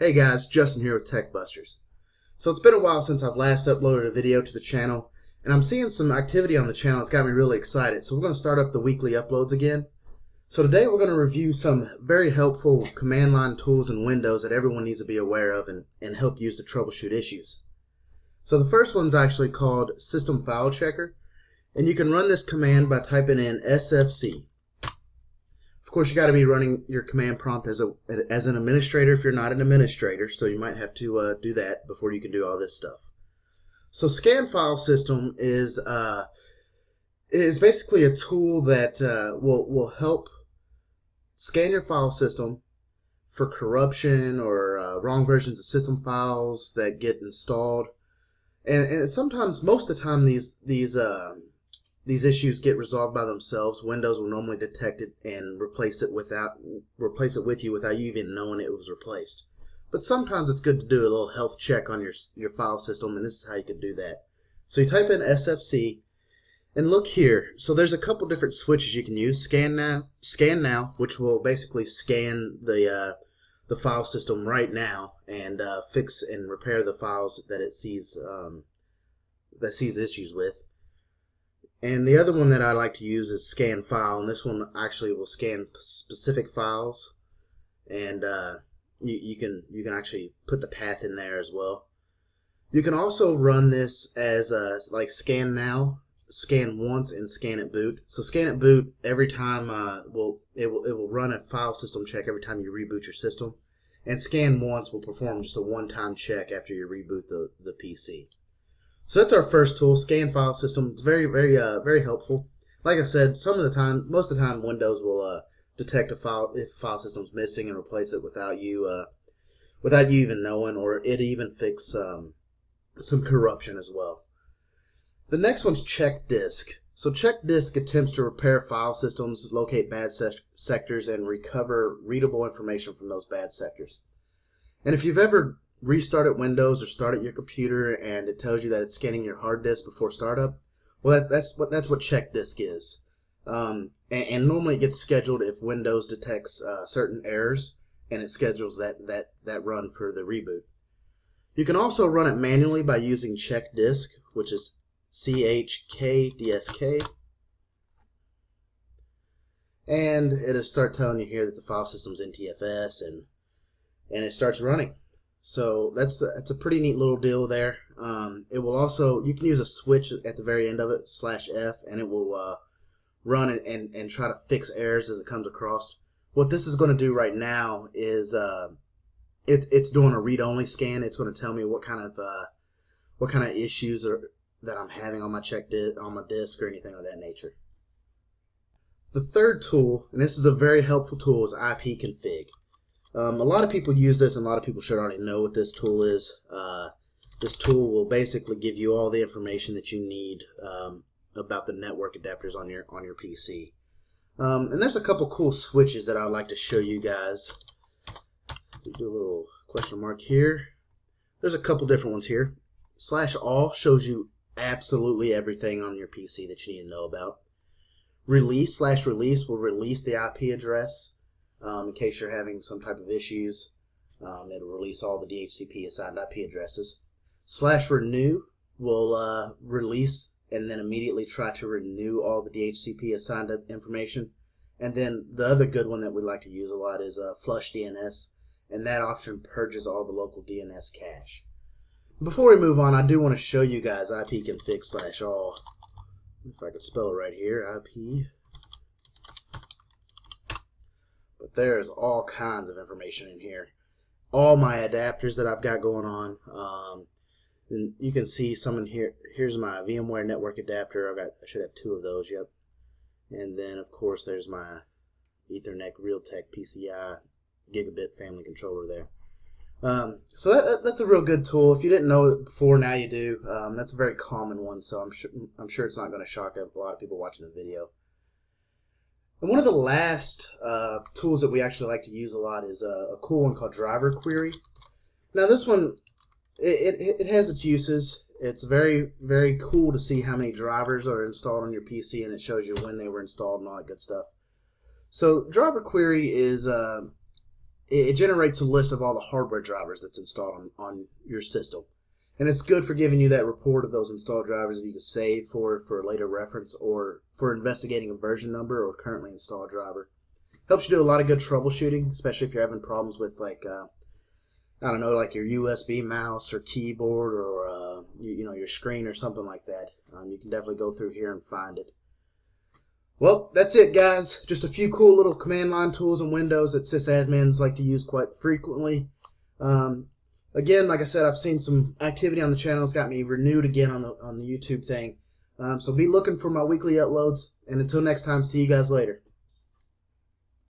Hey guys, Justin here with TechBusters. So it's been a while since I've last uploaded a video to the channel, and I'm seeing some activity on the channel that's got me really excited. So we're going to start up the weekly uploads again. So today we're going to review some very helpful command line tools in Windows that everyone needs to be aware of and help use to troubleshoot issues. So the first one's actually called System File Checker, and you can run this command by typing in SFC. Of course, you got to be running your command prompt as an administrator if you're not an administrator, so you might have to do that before you can do all this stuff. So scan file system is basically a tool that will help scan your file system for corruption or wrong versions of system files that get installed, and sometimes, most of the time, these issues get resolved by themselves. Windows will normally detect it and replace it with you without you even knowing it was replaced. But sometimes it's good to do a little health check on your file system, and this is how you could do that. So you type in SFC, and look here. So there's a couple different switches you can use. Scan now, which will basically scan the file system right now and fix and repair the files that it sees issues with. And the other one that I like to use is scan file, and this one actually will scan specific files, and you can actually put the path in there as well. You can also run this as like scan now, scan once, and scan at boot. So scan at boot every time it will run a file system check every time you reboot your system, and scan once will perform just a one-time check after you reboot the PC. So that's our first tool, scan file system. It's very helpful. Like I said, most of the time, Windows will detect a file if a file system's missing and replace it without you even knowing, or it even fix some corruption as well. The next one's check disk. So check disk attempts to repair file systems, locate bad sectors, and recover readable information from those bad sectors. And if you've ever restarted Windows or started your computer and it tells you that it's scanning your hard disk before startup, well, that's what check disk is. And normally it gets scheduled if Windows detects certain errors, and it schedules that run for the reboot. You can also run it manually by using check disk, which is CHKDSK, and it'll start telling you here that the file system's NTFS, and it starts running. So that's a pretty neat little deal there. It will also, you can use a switch at the very end of it, /F, and it will run and try to fix errors as it comes across. What this is going to do right now is it's doing a read-only scan. It's going to tell me what kind of issues that I'm having on my disk or anything of that nature. The third tool, and this is a very helpful tool, is IPconfig. A lot of people use this, and a lot of people should already know what this tool is. This tool will basically give you all the information that you need about the network adapters on your PC. And there's a couple cool switches that I'd like to show you guys. Do a little question mark here. There's a couple different ones here. /all shows you absolutely everything on your PC that you need to know about. Release /release will release the IP address. In case you're having some type of issues, it'll release all the DHCP assigned IP addresses. /renew will release and then immediately try to renew all the DHCP assigned information. And then the other good one that we like to use a lot is flush DNS, and that option purges all the local DNS cache. Before we move on, I do want to show you guys IPconfig /all. If I can spell it right here, IP. But there's all kinds of information in here. All my adapters that I've got going on. And you can see some in here. Here's my VMware network adapter. I should have 2 of those, yep. And then, of course, there's my Ethernet Realtek PCI gigabit family controller there. So that's a real good tool. If you didn't know it before, now you do. That's a very common one, so I'm sure it's not going to shock a lot of people watching the video. And one of the last tools that we actually like to use a lot is a cool one called driver query. Now this one, it has its uses. It's very cool to see how many drivers are installed on your PC, and it shows you when they were installed and all that good stuff. So driver query is it generates a list of all the hardware drivers that's installed on your system. And it's good for giving you that report of those installed drivers that you can save for later reference, or for investigating a version number or currently installed driver. Helps you do a lot of good troubleshooting, especially if you're having problems with, like, I don't know, like your USB mouse or keyboard, or your screen or something like that. You can definitely go through here and find it. Well, that's it, guys. Just a few cool little command line tools in Windows that sysadmins like to use quite frequently. Again, like I said, I've seen some activity on the channel. It's got me renewed again on the YouTube thing. So be looking for my weekly uploads. And until next time, see you guys later.